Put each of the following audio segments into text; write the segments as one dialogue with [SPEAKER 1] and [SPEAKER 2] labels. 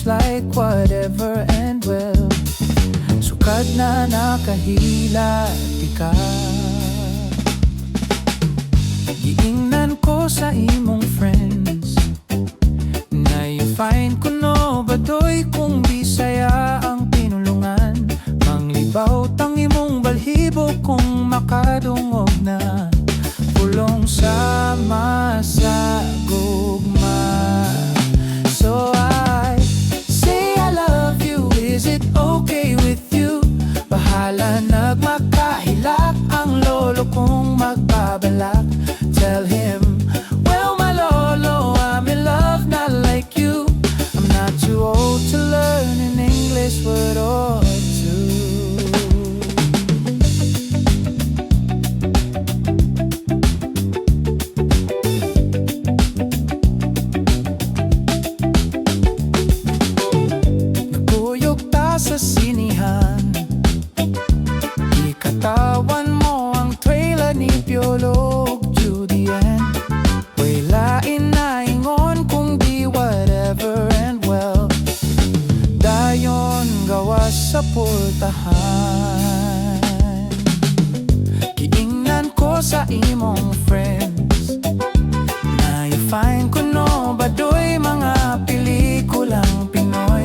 [SPEAKER 1] like whatever and well. Sukad na nakahila, di ka. Giingnan ko sa imong friends na you find kuno badoy kung Bisaya ang pinulungan. Manglibaw tang imong balhibo kung makadungog na. Pulong sama sa gugma. So I say I love you, is it okay with you? Bahala nagmakahilak ang lolo kong magbabalak. Tell him, well my lolo, I'm in love not like you. I'm not too old to learn an English word or two. Sa sinihan, ikatawan mo ang trailer ni Piolo Judian. Wailain na ingon kung di whatever and well. Dayon gawas sa pultahan. Giingnan ko sa imong friends na you find kuno badoy mga pelikulang Pinoy.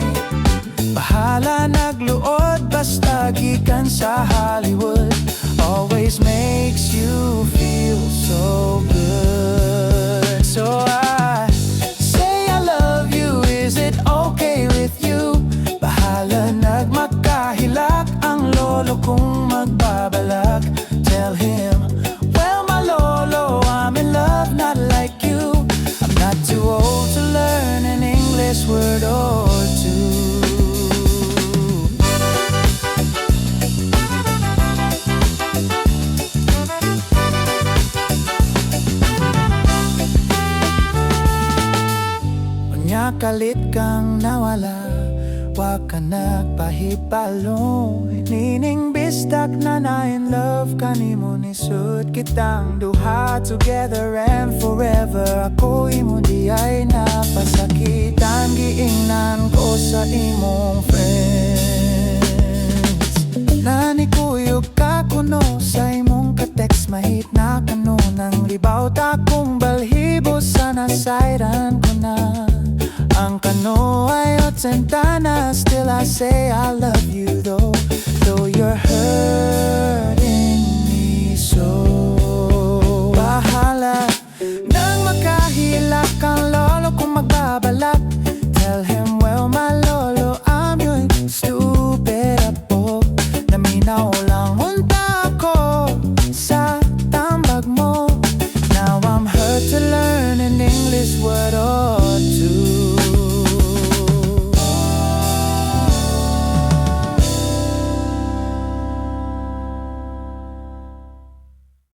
[SPEAKER 1] Bahala nagluod basta gikan sa Hollywood. Always makes you feel so good. So I say I love you, is it okay with you? Bahala nagmakahilak ang lolo kung magbabalak. Tell him, well my lolo, I'm in love not like you. I'm not too old to learn an English word or two. Kalit kang nawala, wa ka nagpahibalo. Nining bistak na in love kanimo nisud kitang duha together and forever. Ako imo di ay napasakitan, giingnan ko sa imong friends. Nanikuyog ka kuno sa imong ka-text, mahit na kano nang libaw ta kung balhibo sa nasayran ko na. Ang kano ay otsentana, still I say I love you though you're hurt.